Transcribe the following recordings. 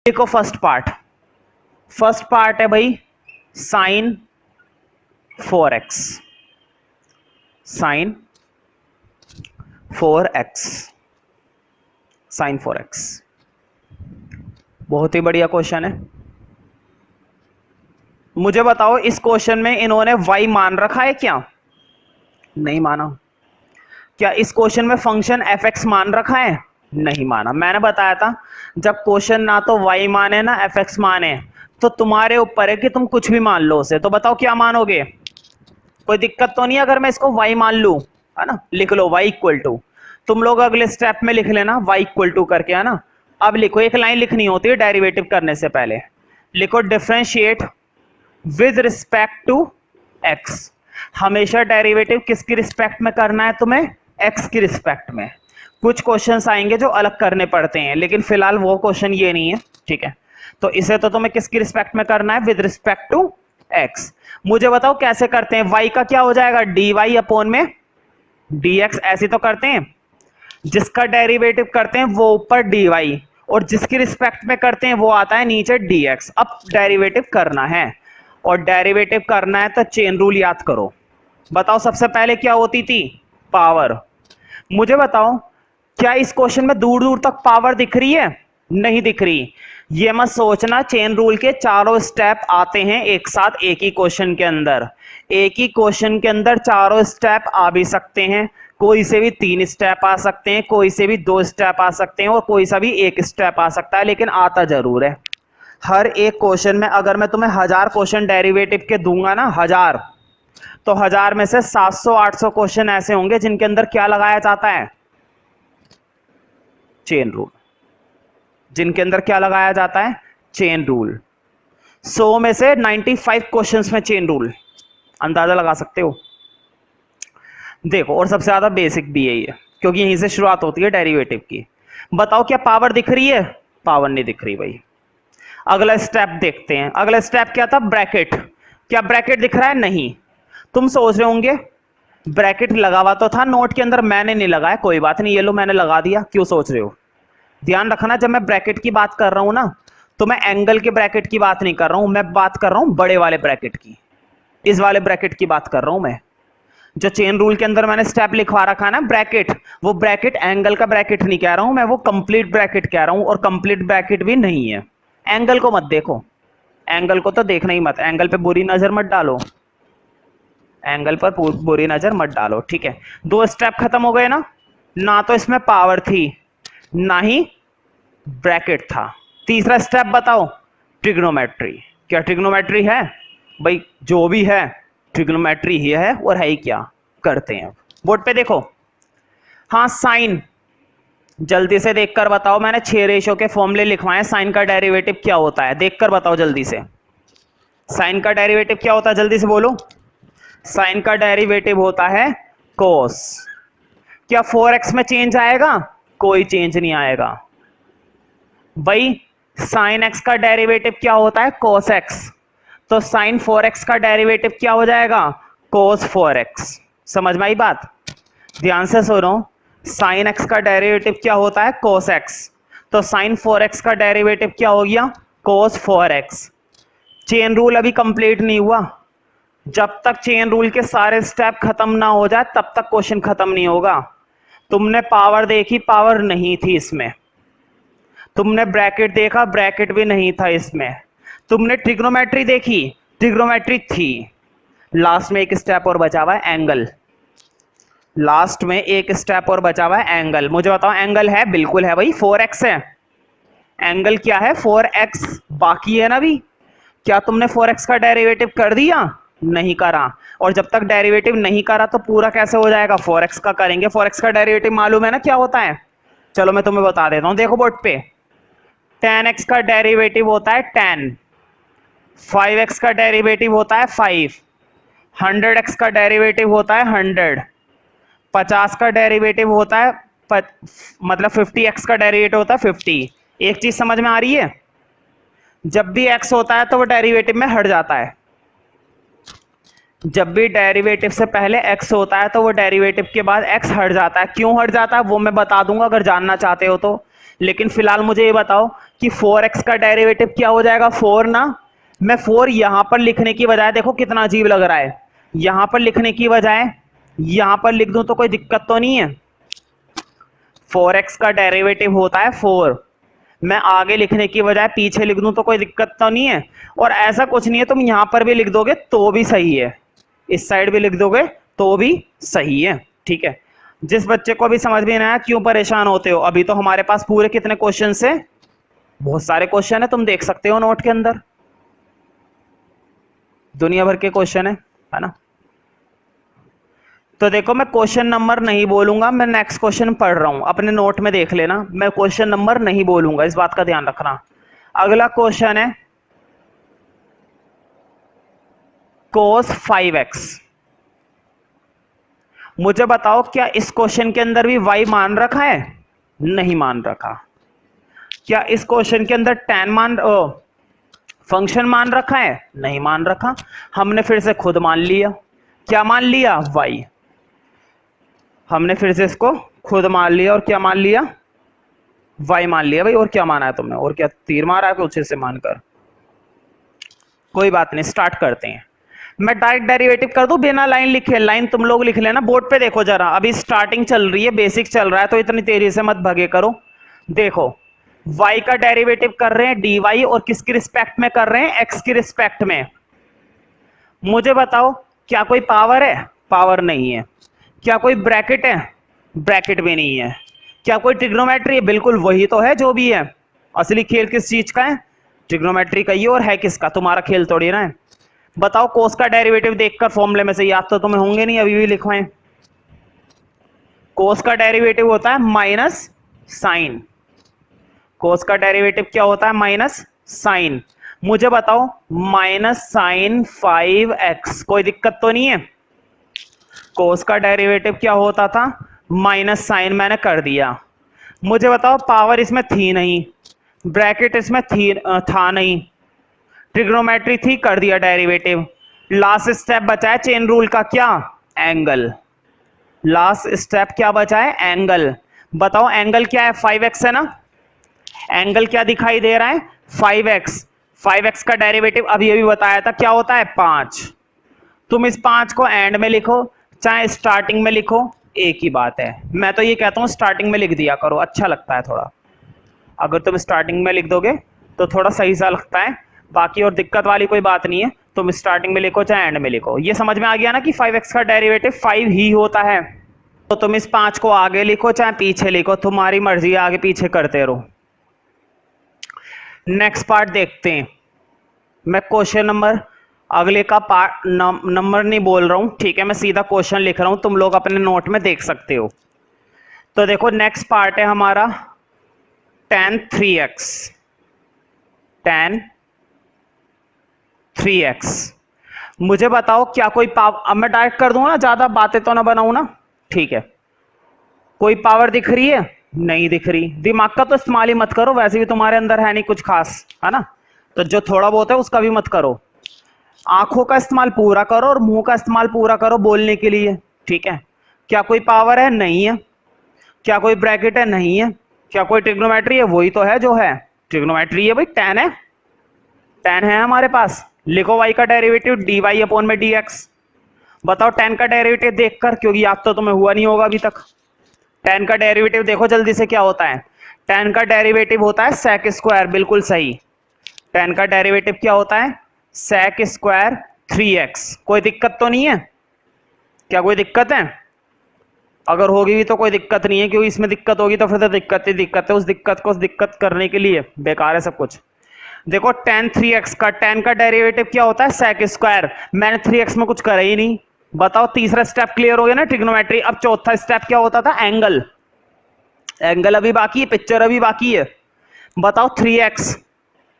देखो first part है भाई साइन 4x, साइन 4x, बहुत ही बढ़िया क्वेश्चन है। मुझे बताओ इस क्वेश्चन में इन्होंने y मान रखा है क्या? नहीं माना। क्या इस क्वेश्चन में फंक्शन fx मान रखा है? नहीं माना। मैंने बताया था जब क्वेश्चन ना तो y माने ना fx माने तो तुम्हारे ऊपर है कि तुम कुछ भी मान लो उसे। तो बताओ क्या मानोगे? कोई दिक्कत तो नहीं है अगर मैं इसको y मान लूं, है ना? लिख लो y इक्वल टू, तुम लोग अगले स्टेप में लिख लेना y इक्वल टू करके, है ना? अब लिखो, एक लाइन लिखनी होती है डेरिवेटिव करने से पहले। लिखो differentiate with respect to x। हमेशा डेरिवेटिव किसकी रिस्पेक्ट में करना है तुम्हें? x की रिस्पेक्ट में। कुछ क्वेश्चंस आएंगे जो अलग करने पड़ते हैं, लेकिन फिलहाल वो क्वेश्चन ये नहीं है, ठीक है? तो इसे तो तुम्हें किसकी रिस्पेक्ट में करना है? With respect to x। मुझे बताओ कैसे करते हैं? y का क्या हो जाएगा? dy अपॉन में dx, ऐसे तो करते हैं। जिसका डेरिवेटिव करते हैं वो ऊपर dy, और जिसकी रिस्पेक्ट में करते हैं वो आता है नीचे dx। अब डेरिवेटिव करना है, और डेरिवेटिव करना है तो चेन रूल याद करो। बताओ सबसे पहले क्या होती थी? पावर। मुझे बताओ क्या इस क्वेश्चन में दूर दूर तक पावर दिख रही है? नहीं दिख रही। ये मत सोचना चेन रूल के चारों स्टेप आते हैं एक साथ एक ही क्वेश्चन के अंदर। एक ही क्वेश्चन के अंदर चारों स्टेप आ भी सकते हैं, कोई से भी 3 स्टेप आ सकते हैं, कोई से भी 2 स्टेप आ सकते हैं, और कोई सा भी 1 स्टेप आ सकता है, लेकिन आता जरूर है। हर एक क्वेश्चन में अगर मैं तुम्हें 1000 क्वेश्चन डेरिवेटिव के दूंगा ना, 1000, तो 1000 में से 700-800 क्वेश्चन ऐसे होंगे जिनके अंदर क्या लगाया जाता है? Chain rule. जिनके अंदर क्या लगाया जाता है? Chain rule. 100 में से 95 क्वेश्चंस में चेन रूल, अंदाजा लगा सकते हो। देखो, और सबसे ज्यादा बेसिक भी यही है क्योंकि यहीं से शुरुआत होती है डेरिवेटिव की। बताओ क्या पावर दिख रही है? पावर नहीं दिख रही भाई। अगला स्टेप देखते हैं। अगला स्टेप क्या था? ब्रैकेट। क्या ब्रैकेट दिख रहा है? नहीं। तुम सोच रहे होंगे ब्रैकेट लगा हुआ तो था नोट के अंदर, मैंने नहीं लगाया। कोई बात नहीं, ये लो मैंने लगा दिया। क्यों सोच रहे हो? ध्यान रखना, जब मैं ब्रैकेट की बात कर रहा हूं ना, तो मैं एंगल के ब्रैकेट की बात नहीं कर रहा हूं, मैं बात कर रहा हूं बड़े वाले ब्रैकेट की। इस वाले ब्रैकेट की बात कर रहा हूं मैं। जो चेन रूल के अंदर मैंने स्टेप लिखवा रखा है ना ब्रैकेट, वो ब्रैकेट एंगल का ब्रैकेट नहीं कह रहा हूं मैं, वो कंप्लीट ब्रैकेट कह रहा हूं। और कंप्लीट ब्रैकेट भी नहीं है। एंगल को मत देखो, एंगल को तो देखना ही मत, एंगल पे बुरी नजर मत डालो, एंगल पर बुरी नजर मत डालो, ठीक है? 2 स्टेप खत्म हो गए ना? ना तो इसमें पावर थी ना ही ब्रैकेट था। तीसरा स्टेप बताओ, ट्रिग्नोमेट्री। क्या ट्रिग्नोमेट्री है? भाई जो भी है ट्रिग्नोमेट्री ही है, और है ही क्या। करते हैं, बोर्ड पे देखो। हाँ, साइन जल्दी से देखकर बताओ। मैंने 6 रेशो के फॉर्मूले लिखवाए। साइन का डेरिवेटिव क्या होता है? देखकर बताओ जल्दी से। साइन का डेरिवेटिव क्या होता है? जल्दी से बोलो। साइन का डेरिवेटिव होता है कोस। क्या 4x में चेंज आएगा? कोई चेंज नहीं आएगा भाई। साइन x का डेरिवेटिव क्या होता है? कोस x। तो साइन 4x का डेरिवेटिव क्या हो जाएगा? कोस 4x। समझ में आई बात? ध्यान से सुनो। साइन x का डेरिवेटिव क्या होता है? कोस x। तो साइन 4x का डेरिवेटिव क्या हो गया? कोस 4x। चेन रूल अभी कंप्लीट नहीं हुआ। जब तक चेन रूल के सारे स्टेप खत्म ना हो जाए तब तक क्वेश्चन खत्म नहीं होगा। तुमने पावर देखी, पावर नहीं थी इसमें। तुमने ब्रैकेट देखा, ब्रैकेट भी नहीं था इसमें। तुमने ट्रिग्नोमेट्री देखी, ट्रिग्नोमेट्री थी। लास्ट में एक स्टेप और बचा हुआ है, एंगल। लास्ट में एक स्टेप और बचा हुआ है, एंगल। मुझे बताओ एंगल है? बिल्कुल है भाई, 4x है। एंगल क्या है? 4x बाकी है ना भी। क्या तुमने 4x का डेरिवेटिव कर दिया? नहीं करा। और जब तक डेरिवेटिव नहीं करा तो पूरा कैसे हो जाएगा? 4x का करेंगे। 4x का डेरिवेटिव मालूम है ना क्या होता है? चलो मैं तुम्हें बता देता हूं, देखो बोर्ड पे। tan x का डेरिवेटिव होता है tan, 5x का डेरिवेटिव होता है 5, 100x का डेरिवेटिव होता है 100, 50 का डेरिवेटिव होता है मतलब 50x का डेरिवेटिव होता है 50। एक चीज समझ में आ रही है? जब भी x होता है तो वो डेरिवेटिव में हट जाता है। जब भी डेरिवेटिव से पहले x होता है तो वो डेरिवेटिव के बाद x हट जाता है। क्यों हट जाता है वो मैं बता दूंगा अगर जानना चाहते हो तो। लेकिन फिलहाल मुझे ये बताओ कि 4x का डेरिवेटिव क्या हो जाएगा 4 ना। मैं 4 यहां पर लिखने की बजाय, देखो कितना अजीब लग रहा है, यहां पर लिखने की बजाय यहां पर लिख दूं तो कोई दिक्कत तो नहीं है। 4x का डेरिवेटिव होता है 4, मैं आगे लिखने की बजाय पीछे लिख दूं तो कोई दिक्कत तो नहीं है। और ऐसा कुछ नहीं है, तुम यहां पर भी लिख दोगे तो भी सही है, इस साइड भी लिख दोगे तो भी सही है, ठीक है। जिस बच्चे को भी समझ में नहीं आया, क्यों परेशान होते हो, अभी तो हमारे पास पूरे कितने क्वेश्चन है, बहुत सारे क्वेश्चन है, तुम देख सकते हो नोट के अंदर, दुनिया भर के क्वेश्चन है ना। तो देखो मैं क्वेश्चन नंबर नहीं बोलूंगा, मैं नेक्स्ट क्वेश्चन पढ़ रहा हूं, अपने नोट में देख लेना, मैं क्वेश्चन नंबर नहीं बोलूंगा, इस बात का ध्यान रखना। अगला क्वेश्चन है cos 5x। मुझे बताओ क्या इस क्वेश्चन के अंदर भी y मान रखा है, नहीं मान रखा। क्या इस क्वेश्चन के अंदर फंक्शन मान रखा है, नहीं मान रखा। हमने फिर से खुद मान लिया, क्या मान लिया y, हमने फिर से इसको खुद मान लिया और क्या मान लिया y मान लिया भाई। और क्या माना है तुमने, और क्या तीर मारा है कुछ से मानकर, कोई बात नहीं, स्टार्ट करते हैं। मैं डायरेक्ट डेरिवेटिव कर दूं बिना लाइन लिखे, लाइन तुम लोग लिख लेना, बोर्ड पे देखो जरा, अभी स्टार्टिंग चल रही है, बेसिक चल रहा है, तो इतनी तेजी से मत भगे करो। देखो y का डेरिवेटिव कर रहे हैं dy, और किसकी रिस्पेक्ट में कर रहे हैं, x की रिस्पेक्ट में। मुझे बताओ क्या कोई पावर है, पावर नहीं है। क्या कोई ब्रैकेट है, ब्रैकेट भी नहीं है। क्या कोई ट्रिग्नोमेट्री है, बिल्कुल वही तो है जो भी है। असली खेल किस चीज का है, ट्रिग्नोमेट्री का ही, और है किसका, तुम्हारा खेल थोड़ी ना है। बताओ कोस का डेरिवेटिव देखकर फॉर्मूले में से याद तो तुम्हें होंगे नहीं, अभी भी लिखवाएं। कोस का डेरिवेटिव होता है माइनस साइन, कोस का डेरिवेटिव क्या होता है, माइनस साइन। मुझे बताओ माइनस साइन 5x, कोई दिक्कत तो नहीं है। कोस का डेरिवेटिव क्या होता था, माइनस साइन, मैंने कर दिया। मुझे बताओ पावर इसमें थी नहीं, ब्रैकेट इसमें थी था नहीं, ट्रिग्नोमेट्री थी, कर दिया डेरिवेटिव। लास्ट स्टेप बचा है चेन रूल का, क्या, एंगल। लास्ट स्टेप क्या बचा है, एंगल। बताओ एंगल क्या है, 5x है ना। एंगल क्या दिखाई दे रहा है, 5x। 5x का डेरिवेटिव अभी अभी बताया था क्या होता है, 5। तुम इस 5 को एंड में लिखो चाहे स्टार्टिंग में लिखो, एक ही बात है। मैं तो ये कहता हूं स्टार्टिंग में लिख दिया करो, अच्छा लगता है थोड़ा। अगर तुम स्टार्टिंग में लिख दोगे तो थोड़ा सही सा लगता है, बाकी और दिक्कत वाली कोई बात नहीं है। तुम स्टार्टिंग में लिखो चाहे एंड में लिखो, ये समझ में आ गया ना कि 5x का डेरिवेटिव 5 ही होता है। तो तुम इस 5 को आगे लिखो चाहे पीछे लिखो, तुम्हारी मर्जी, आगे पीछे करते रहो। नेक्स्ट पार्ट देखते हैं। मैं क्वेश्चन नंबर अगले का पार्ट नंबर नहीं बोल रहा हूं, ठीक है, मैं सीधा क्वेश्चन लिख रहा हूं, तुम लोग अपने नोट में देख सकते हो। तो देखो नेक्स्ट पार्ट है हमारा tan 3x, tan 3x। मुझे बताओ क्या कोई पावर, अब मैं डायरेक्ट कर दूंगा ना, ज्यादा बातें तो ना बनाऊं ना, ठीक है। कोई पावर दिख रही है, नहीं दिख रही, दिमाग का तो इस्तेमाल ही मत करो, वैसे भी तुम्हारे अंदर है नहीं कुछ खास, है ना, तो जो थोड़ा बहुत है उसका भी मत करो। आंखों का इस्तेमाल पूरा करो और मुंह का इस्तेमाल पूरा करो बोलने के लिए, ठीक है। क्या कोई पावर है, नहीं है। क्या कोई ब्रैकेट है, नहीं है। क्या कोई ट्रिग्नोमेट्री है, वही तो है जो है, ट्रिग्नोमेट्री है भाई, tan है, tan है हमारे पास। लिखो y का डेरिवेटिव dy अपॉन में dx। बताओ tan का डेरिवेटिव देखकर, क्योंकि याद तो तुम्हें हुआ नहीं होगा अभी तक। tan का डेरिवेटिव देखो जल्दी से क्या होता है, tan का डेरिवेटिव होता है sec स्क्वायर, बिल्कुल सही। tan का डेरिवेटिव क्या होता है, sec स्क्वायर 3x। कोई दिक्कत तो नहीं है, क्या कोई दिक्कत है, अगर होगी भी तो कोई दिक्कत नहीं है, क्योंकि इसमें दिक्कत होगी तो फिर तो दिक्कत ही दिक्कत है, उस दिक्कत को दिक्कत करने के लिए बेकार है सब कुछ। देखो tan 3x का, tan का डेरिवेटिव क्या होता है, sec स्क्वायर। मैंने 3x में कुछ करा ही नहीं। बताओ तीसरा स्टेप क्लियर हो गया ना, ट्रिग्नोमेट्री। अब चौथा स्टेप क्या होता था, एंगल। एंगल अभी बाकी है, पिक्चर अभी बाकी है। बताओ 3x,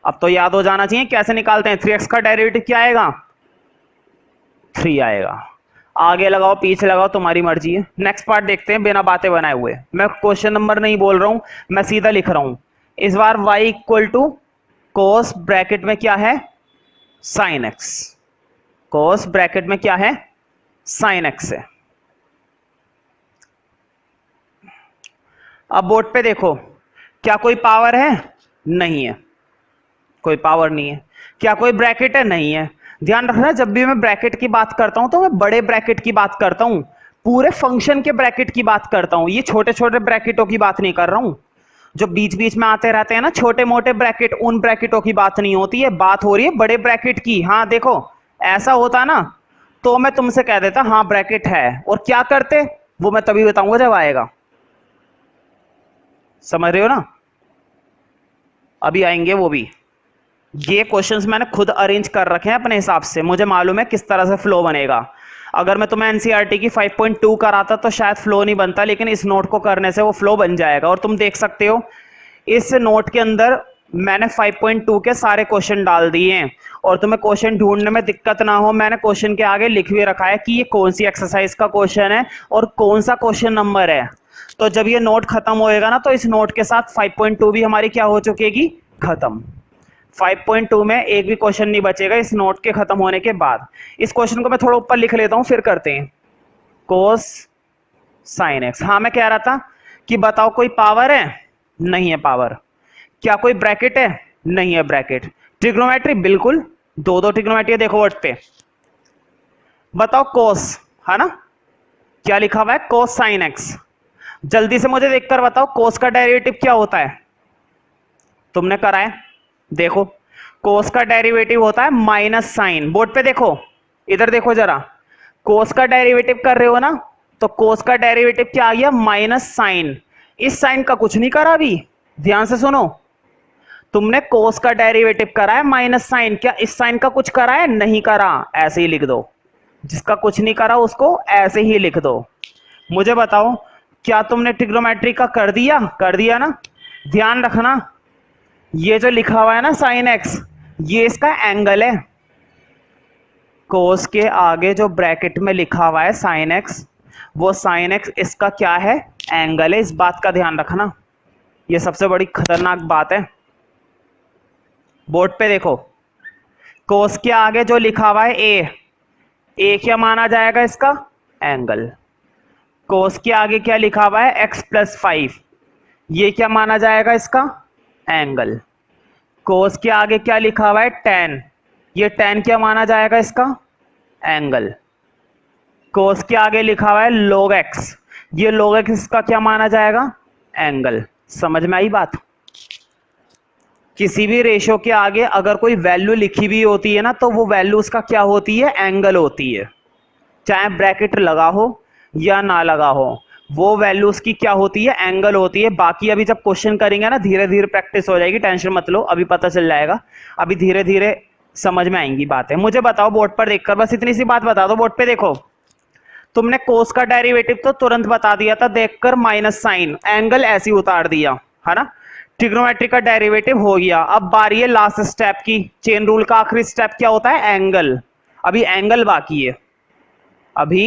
अब तो याद हो जाना चाहिए कैसे निकालते हैं। 3x का डेरिवेटिव क्या आएगा, 3 आएगा। आगे लगाओ पीछे लगाओ, तुम्हारी मर्जी है। नेक्स्ट पार्ट देखते हैं बिना बातें बनाए हुए। मैं क्वेश्चन नंबर नहीं बोल रहा हूं, मैं सीधा लिख रहा हूं। इस बार y equal to cos bracket में क्या है, साइन x। कोस ब्रैकेट में क्या है, साइन x है। अब बोर्ड पे देखो क्या कोई पावर है, नहीं है, कोई पावर नहीं है। क्या कोई ब्रैकेट है? नहीं है। ध्यान रखना, जब भी मैं ब्रैकेट की बात करता हूं तो मैं बड़े ब्रैकेट की बात करता हूं, पूरे फंक्शन के ब्रैकेट की बात करता हूं, ये छोटे छोटे ब्रैकेटों की बात नहीं कर रहा हूं जो बीच बीच में आते रहते हैं ना, छोटे मोटे ब्रैकेट, उन ब्रैकेटों की बात नहीं होती है, बात हो रही है बड़े ब्रैकेट की। हाँ देखो, ऐसा होता ना तो मैं तुमसे कह देता हाँ ब्रैकेट है, और क्या करते वो मैं तभी बताऊंगा जब आएगा। समझ रहे हो ना? अभी आएंगे वो भी। ये क्वेश्चंस मैंने खुद अरेंज कर रखे हैं अपने हिसाब से, मुझे मालूम है किस तरह से फ्लो बनेगा। अगर मैं तुम्हें एनसीईआरटी की 5.2 कराता तो शायद फ्लो नहीं बनता, लेकिन इस नोट को करने से वो फ्लो बन जाएगा। और तुम देख सकते हो इस नोट के अंदर मैंने 5.2 के सारे क्वेश्चन डाल दिए हैं, और तुम्हें क्वेश्चन ढूंढने में दिक्कत ना हो, मैंने क्वेश्चन के आगे लिख भी रखा है कि ये कौन सी एक्सरसाइज का क्वेश्चन है और कौन सा क्वेश्चन नंबर है। तो जब ये नोट खत्म होएगा ना तो इस नोट के साथ 5.2 भी हमारी क्या हो चुकेगी? खत्म। 5.2 में एक भी क्वेश्चन नहीं बचेगा इस नोट के खत्म होने के बाद। इस क्वेश्चन को मैं थोड़ा ऊपर लिख लेता हूं, फिर करते हैं। कोस साइन एक्स। हाँ मैं कह रहा था कि बताओ कोई पावर है? नहीं है पावर। क्या कोई ब्रैकेट है? नहीं है ब्रैकेट। ट्रिग्नोमेट्री? बिल्कुल, दो दो ट्रिग्नोमेट्री देखो वर्ड पे। बताओ कोस, है ना, क्या लिखा हुआ है? कोस साइन एक्स। जल्दी से मुझे देखकर बताओ कोस का डेरिवेटिव क्या होता है? तुमने करा है, देखो कोस का डेरिवेटिव होता है माइनस साइन। बोर्ड पे देखो, इधर देखो जरा, कोस का डेरिवेटिव कर रहे हो ना, तो कोस का डेरिवेटिव क्या आ गया? Minus sign. इस साइन का कुछ नहीं करा अभी, ध्यान से सुनो। तुमने कोस का डेरिवेटिव करा है माइनस साइन, क्या इस साइन का कुछ करा है? नहीं करा, ऐसे ही लिख दो। जिसका कुछ नहीं करा उसको ऐसे ही लिख दो। मुझे बताओ क्या तुमने ट्रिग्नोमेट्री का कर दिया? कर दिया ना। ध्यान रखना, ये जो लिखा हुआ है ना साइन एक्स, ये इसका एंगल है। कोस के आगे जो ब्रैकेट में लिखा हुआ है साइन एक्स, वो साइन एक्स इसका क्या है? एंगल है। इस बात का ध्यान रखना, ये सबसे बड़ी खतरनाक बात है। बोर्ड पे देखो, कोस के आगे जो लिखा हुआ है ए क्या माना जाएगा? इसका एंगल। कोस के आगे क्या लिखा हुआ है? x+5, ये क्या माना जाएगा? इसका एंगल। कोस के आगे क्या लिखा हुआ है? tan, ये tan क्या माना जाएगा? इसका एंगल। कोस के आगे लिखा हुआ है log x, ये log x इसका क्या माना जाएगा? एंगल। समझ में आई बात? किसी भी रेशो के आगे अगर कोई वैल्यू लिखी भी होती है ना, तो वो वैल्यू उसका क्या होती है? एंगल होती है। चाहे ब्रैकेट लगा हो या ना लगा हो, वो वैल्यू उसकी क्या होती है? एंगल होती है। बाकी अभी जब क्वेश्चन करेंगे ना, धीरे धीरे प्रैक्टिस हो जाएगी, टेंशन मत लो, अभी पता चल जाएगा, अभी धीरे धीरे समझ में आएंगी बातें। मुझे बताओ बोर्ड पर देखकर, बस इतनी सी बात बता दो। बोर्ड पे देखो, तुमने कोस का डेरिवेटिव तो तुरंत बता दिया था देखकर, माइनस साइन, एंगल ऐसे ही उतार दिया, है ना। ट्रिग्नोमेट्री का डेरिवेटिव हो गया। अब बारी है लास्ट स्टेप की। चेन रूल का आखिरी स्टेप क्या होता है? एंगल। अभी एंगल बाकी है, अभी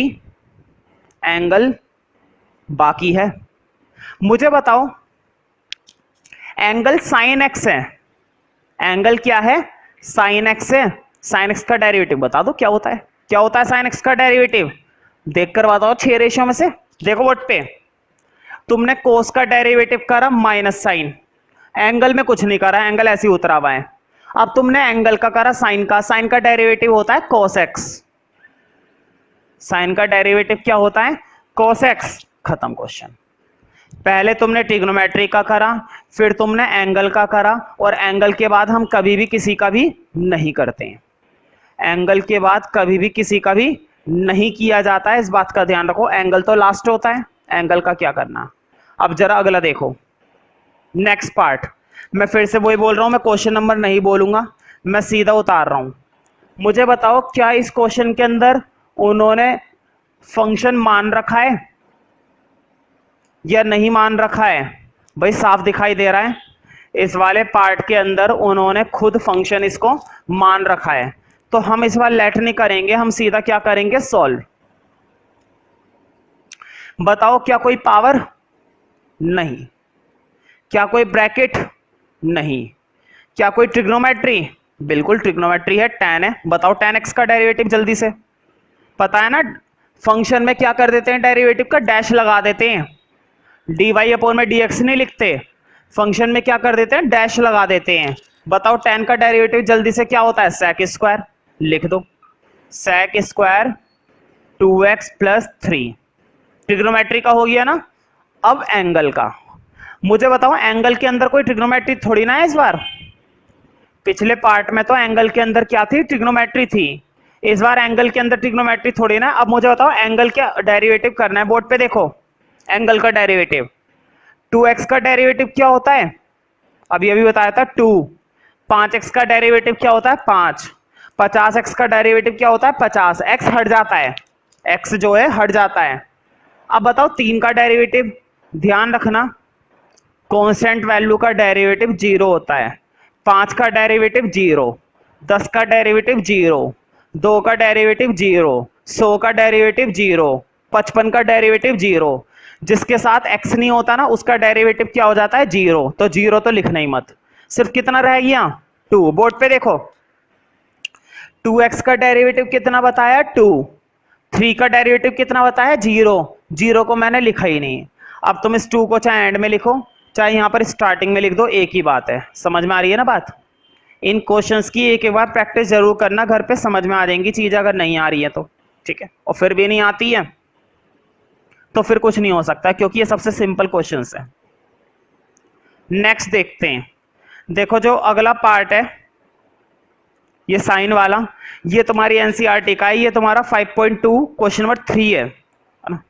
एंगल बाकी है। मुझे बताओ, एंगल साइन एक्स है, एंगल क्या है? साइन एक्स है। साइन एक्स का डेरिवेटिव बता दो क्या होता है? क्या होता है साइन एक्स का डेरिवेटिव? देखकर बताओ 6 रेशियो में से। देखो बोर्ड पे, तुमने कोस का डेरिवेटिव करा माइनस साइन, एंगल में कुछ नहीं करा, एंगल ऐसे ही उतरा हुआ है। अब तुमने एंगल का करा साइन का, साइन का डेरिवेटिव होता है कोस एक्स, साइन का डेरिवेटिव क्या होता है? Cos x. खत्म क्वेश्चन। पहले तुमने ट्रिग्नोमेट्री का करा, फिर तुमने एंगल का करा, और एंगल के बाद हम कभी भी किसी का भी नहीं करते हैं। एंगल के बाद कभी भी किसी का भी नहीं किया जाता है, इस बात का ध्यान रखो। एंगल तो लास्ट होता है, एंगल का क्या करना। अब जरा अगला देखो, नेक्स्ट पार्ट। मैं फिर से वही बोल रहा हूं, मैं क्वेश्चन नंबर नहीं बोलूंगा, मैं सीधा उतार रहा हूं। मुझे बताओ क्या इस क्वेश्चन के अंदर उन्होंने फंक्शन मान रखा है या नहीं मान रखा है? भाई साफ दिखाई दे रहा है, इस वाले पार्ट के अंदर उन्होंने खुद फंक्शन इसको मान रखा है। तो हम इस बार लेट नहीं करेंगे, हम सीधा क्या करेंगे? सॉल्व। बताओ क्या कोई पावर? नहीं। क्या कोई ब्रैकेट? नहीं। क्या कोई ट्रिग्नोमेट्री? बिल्कुल ट्रिग्नोमेट्री है, tan है। बताओ tan x का डेरिवेटिव जल्दी से। पता है ना, फंक्शन में क्या कर देते हैं? डेरिवेटिव का डैश लगा देते हैं, dy अपॉन में dx नहीं लिखते, फंक्शन में क्या कर देते हैं, डैश लगा देते हैं। बताओ tan का डेरिवेटिव जल्दी से क्या होता है, sec स्क्वायर। लिख दो sec square 2x plus 3। Trigonometry का हो गया ना। अब एंगल का मुझे बताओ, एंगल के अंदर कोई ट्रिग्नोमेट्री थोड़ी ना है इस बार। पिछले पार्ट में तो एंगल के अंदर क्या थी, ट्रिग्नोमेट्री थी। इस बार एंगल के अंदर ट्रिग्नोमेट्री थोड़ी ना। अब मुझे बताओ एंगल क्या डेरिवेटिव करना है, बोर्ड पे देखो। एंगल का डेरिवेटिव 2x का डेरिवेटिव क्या होता है, अभी बताया था 2। 5x का डेरिवेटिव क्या होता है 5। 50x का डेरिवेटिव क्या होता है 50। x हट जाता है, x जो है हट जाता है। अब बताओ 3 का डेरिवेटिव, ध्यान रखना कांस्टेंट वैल्यू का डेरिवेटिव 0 होता है। 5 का डेरिवेटिव 0, 10 का डेरिवेटिव 0, 2 का डेरिवेटिव 0, 100 का डेरिवेटिव 0, 55 का डेरिवेटिव 0। जिसके साथ x नहीं होता ना उसका डेरिवेटिव क्या हो जाता है 0। तो 0 तो लिखना ही मत। सिर्फ कितना रह गया 2। बोर्ड पे देखो 2x का डेरिवेटिव कितना बताया 2। 3 का डेरिवेटिव कितना बताया 0। 0 को मैंने लिखा ही नहीं। अब तुम इस 2 को चाहे एंड में लिखो चाहे यहां पर स्टार्टिंग में लिख दो, एक ही बात है। समझ में आ रही है ना बात। इन क्वेश्चंस की एक बार प्रैक्टिस जरूर करना, घर पे समझ में आ जाएंगी चीज अगर नहीं आ रही है तो। ठीक है, और फिर भी नहीं आती है तो फिर कुछ नहीं हो सकता, क्योंकि ये सबसे सिंपल क्वेश्चंस है। नेक्स्ट देखते हैं। देखो जो अगला पार्ट है ये साइन वाला, ये तुम्हारी एनसीईआरटी का है, ये तुम्हारा 5.2 क्वेश्चन नंबर 3 है ना।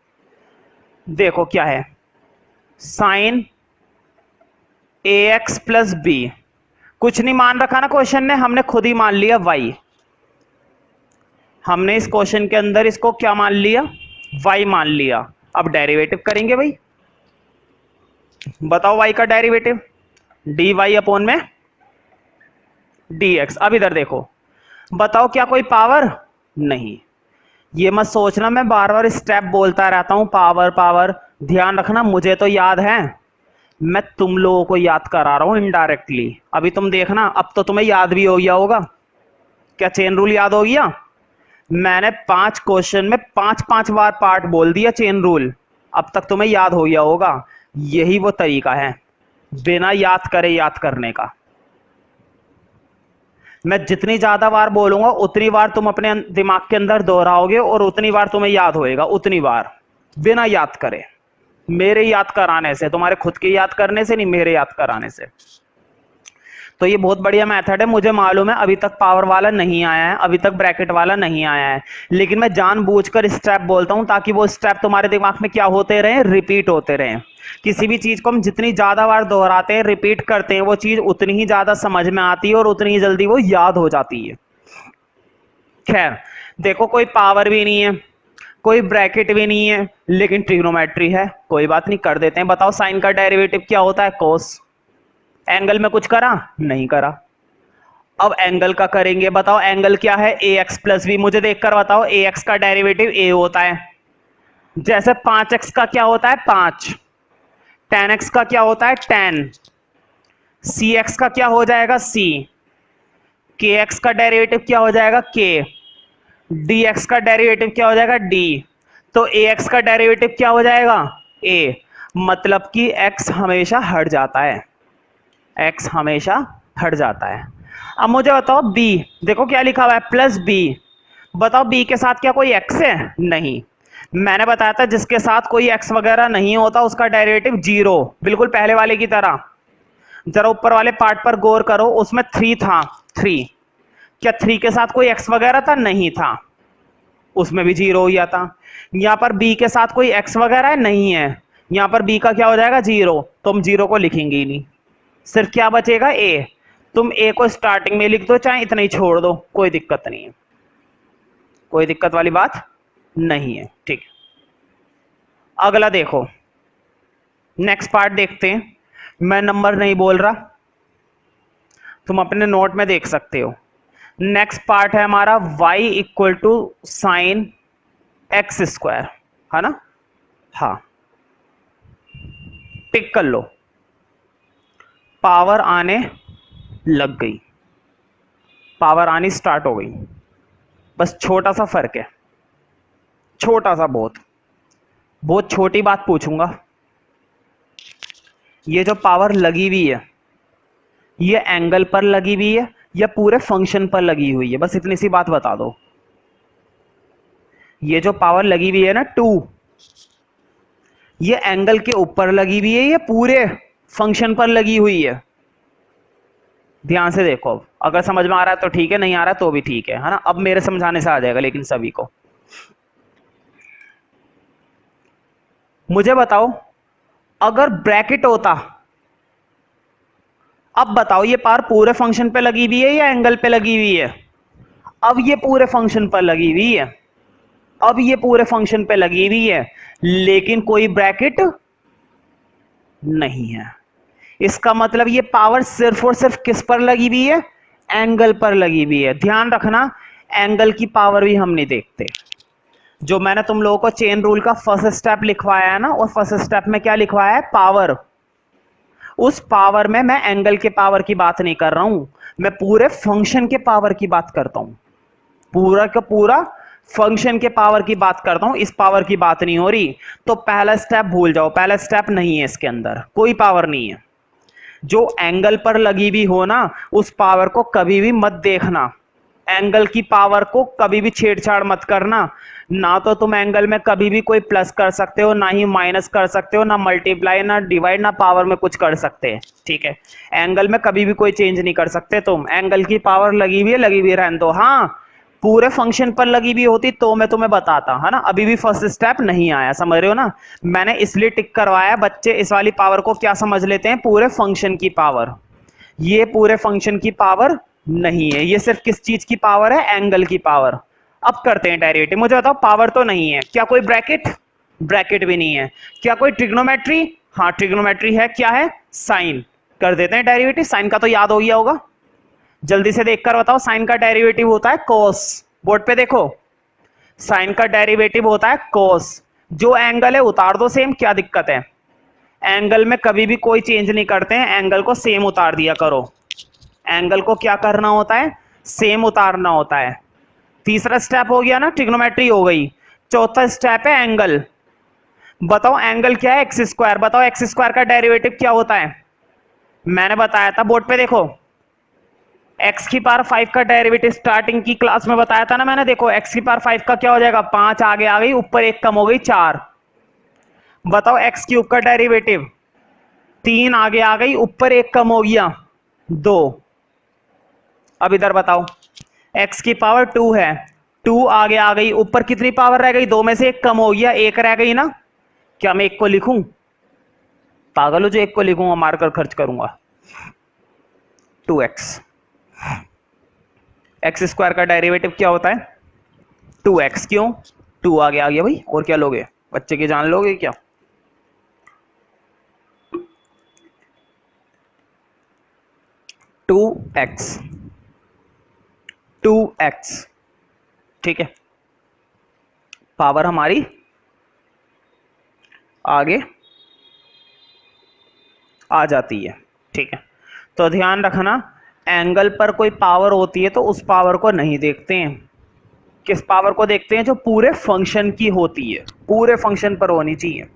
देखो क्या है, साइन ax प्लस बी। कुछ नहीं मान रखा ना क्वेश्चन ने, हमने खुद ही मान लिया y। हमने इस क्वेश्चन के अंदर इसको क्या मान लिया, y मान लिया। अब डेरिवेटिव करेंगे भाई। बताओ y का डेरिवेटिव dy अपॉन में dx। अब इधर देखो, बताओ क्या कोई पावर नहीं। ये मत सोचना मैं बार बार स्टेप बोलता रहता हूं पावर पावर, ध्यान रखना मुझे तो याद है, मैं तुम लोगों को याद करा रहा हूं इनडायरेक्टली। अभी तुम देखना, अब तो तुम्हें याद भी हो गया होगा। क्या चेन रूल याद हो गया? मैंने 5 क्वेश्चन में 5 बार पार्ट बोल दिया चेन रूल, अब तक तुम्हें याद हो गया होगा। यही वो तरीका है बिना याद करे याद करने का। मैं जितनी ज्यादा बार बोलूंगा उतनी बार तुम अपने दिमाग के अंदर दोहराओगे और उतनी बार तुम्हें याद होएगा, उतनी बार बिना याद करे। मेरे याद कराने से, तुम्हारे खुद के याद करने से नहीं, मेरे याद कराने से। तो ये बहुत बढ़िया मेथड है। मुझे मालूम है अभी तक पावर वाला नहीं आया है, अभी तक ब्रैकेट वाला नहीं आया है, लेकिन मैं जानबूझकर स्टेप बोलता हूं ताकि वो स्टेप तुम्हारे दिमाग में क्या होते रहे, रिपीट होते रहे। किसी भी चीज को हम जितनी ज्यादा बार दोहराते हैं, रिपीट करते हैं, वो चीज उतनी ही ज्यादा समझ में आती है और उतनी ही जल्दी वो याद हो जाती है। खैर देखो, कोई पावर भी नहीं है, कोई ब्रैकेट भी नहीं है, लेकिन ट्रिग्नोमेट्री है। कोई बात नहीं, कर देते हैं। बताओ साइन का डेरिवेटिव क्या होता है, कोस। एंगल में कुछ करा नहीं करा। अब एंगल का करेंगे। बताओ एंगल क्या है, ax प्लस बी। मुझे देखकर बताओ ax का डेरिवेटिव a होता है। जैसे 5x का क्या होता है 5, tan x का क्या होता है tan, cx का क्या हो जाएगा c, kx का डेरिवेटिव क्या हो जाएगा k, dx का डेरिवेटिव क्या हो जाएगा d। तो ax का डेरिवेटिव क्या हो जाएगा a। मतलब कि x हमेशा हट जाता है, x हमेशा हट जाता है। अब मुझे बताओ b, देखो क्या लिखा हुआ है प्लस b। बताओ b के साथ क्या कोई x है, नहीं। मैंने बताया था जिसके साथ कोई x वगैरह नहीं होता उसका डेरिवेटिव 0, बिल्कुल पहले वाले की तरह। जरा ऊपर वाले पार्ट पर गौर करो, उसमें 3 था। 3 क्या 3 के साथ कोई x वगैरह था, नहीं था, उसमें भी 0 हो गया था। यहां पर b के साथ कोई x वगैरह नहीं है, यहां पर b का क्या हो जाएगा 0, तो हम 0 को लिखेंगे ही नहीं। सिर्फ क्या बचेगा a। तुम a को स्टार्टिंग में लिख दो चाहे इतना ही छोड़ दो, कोई दिक्कत नहीं है, कोई दिक्कत वाली बात नहीं है। ठीक है, अगला देखो, नेक्स्ट पार्ट देखते हैं। मैं नंबर नहीं बोल रहा, तुम अपने नोट में देख सकते हो। नेक्स्ट पार्ट है हमारा y equal to sine x square, है ना। हाँ, टिक कर लो। पावर आने लग गई, पावर आनी स्टार्ट हो गई, बस छोटा सा फर्क है, छोटा सा, बहुत बहुत छोटी बात पूछूंगा। ये जो पावर लगी हुई है ये एंगल पर लगी हुई है या पूरे फंक्शन पर लगी हुई है, बस इतनी सी बात बता दो। ये जो पावर लगी हुई है ना 2, ये एंगल के ऊपर लगी हुई है या पूरे फंक्शन पर लगी हुई है? ध्यान से देखो, अगर समझ में आ रहा है तो ठीक है, नहीं आ रहा है तो भी ठीक है ना। अब मेरे समझाने से आ जाएगा लेकिन सभी को। मुझे बताओ अगर ब्रैकेट होता, अब बताओ ये पावर पूरे फंक्शन पे लगी हुई है या एंगल पे लगी हुई है? अब ये पूरे फंक्शन पर लगी हुई है, अब ये पूरे फंक्शन पे लगी हुई है लेकिन कोई ब्रैकेट नहीं है। इसका मतलब ये पावर सिर्फ और सिर्फ किस पर लगी हुई है? एंगल पर लगी हुई है। ध्यान रखना एंगल की पावर भी हम नहीं देखते। जो मैंने तुम लोगों को चेन रूल का फर्स्ट स्टेप लिखवाया है ना, और फर्स्ट स्टेप में क्या लिखवाया है? पावर। उस पावर में मैं एंगल के पावर की बात नहीं कर रहा हूं, मैं पूरे फंक्शन के पावर की बात करता हूं। पूरा का पूरा फंक्शन के पावर की बात करता हूं, इस पावर की बात नहीं हो रही। तो पहला स्टेप भूल जाओ, पहला स्टेप नहीं है, इसके अंदर कोई पावर नहीं है। जो एंगल पर लगी भी हो ना उस पावर को कभी भी मत देखना, एंगल की पावर को कभी भी छेड़छाड़ मत करना। ना तो तुम एंगल में कभी भी कोई प्लस कर सकते हो, ना ही माइनस कर सकते हो, ना मल्टीप्लाई, ना डिवाइड, ना पावर में कुछ कर सकते हैं, ठीक है? एंगल में कभी भी कोई चेंज नहीं कर सकते तुम। एंगल की पावर लगी हुई है, लगी हुई रहने दो। हाँ, पूरे फंक्शन पर लगी हुई होती तो मैं तुम्हें बताता, है ना। अभी भी फर्स्ट स्टेप नहीं आया, समझ रहे हो ना। मैंने इसलिए टिक करवाया, बच्चे इस वाली पावर को क्या समझ लेते हैं? पूरे फंक्शन की पावर। ये पूरे फंक्शन की पावर नहीं है, ये सिर्फ किस चीज की पावर है? एंगल की पावर। अब करते हैं डेरिवेटिव। मुझे बताओ पावर तो नहीं है, क्या कोई ब्रैकेट? ब्रैकेट भी नहीं है। क्या कोई ट्रिग्नोमेट्री? हाँ ट्रिग्नोमेट्री है। क्या है? साइन। कर देते हैं डेरिवेटिव। साइन का तो याद हो गया होगा, जल्दी से देखकर बताओ। साइन का डेरिवेटिव होता है कोस। बोर्ड पे देखो, साइन का डेरिवेटिव होता है कोस। जो एंगल है उतार दो सेम, क्या दिक्कत है? एंगल में कभी भी कोई चेंज नहीं करते हैं, एंगल को सेम उतार दिया करो। एंगल को क्या करना होता है? सेम उतारना होता है। तीसरा स्टेप हो गया ना, ट्रिग्नोमेट्री हो गई। चौथा स्टेप है एंगल। बताओ एंगल क्या है? X square. बताओ एक्स स्क्वायर का डेरिवेटिव क्या होता है? मैंने बताया था, बोर्ड पे देखो। एक्स की पावर 5 का डेरिवेटिव स्टार्टिंग की क्लास में बताया था ना मैंने। देखो एक्स की पावर 5 का क्या हो जाएगा? 5 आगे आ गई, ऊपर 1 कम हो गई, 4। बताओ एक्स क्यूब का डेरिवेटिव 3 आगे आ गई, ऊपर 1 कम हो गया, 2। अब इधर बताओ एक्स की पावर 2 है, 2 आगे आ गई, ऊपर कितनी पावर रह गई? 2 में से 1 कम हो गया, 1 रह गई ना। क्या मैं 1 को लिखूं? पागल हो जो 1 को लिखूंगा, मारकर खर्च करूंगा। 2x। एक्स स्क्वायर का डेरिवेटिव क्या होता है? 2x। क्यों? 2 आगे आ गया भाई, और क्या लोगे? बच्चे की जान लोगे क्या? टू एक्स, ठीक है। पावर हमारी आगे आ जाती है, ठीक है। तो ध्यान रखना एंगल पर कोई पावर होती है तो उस पावर को नहीं देखते हैं। किस पावर को देखते हैं? जो पूरे फंक्शन की होती है, पूरे फंक्शन पर होनी चाहिए।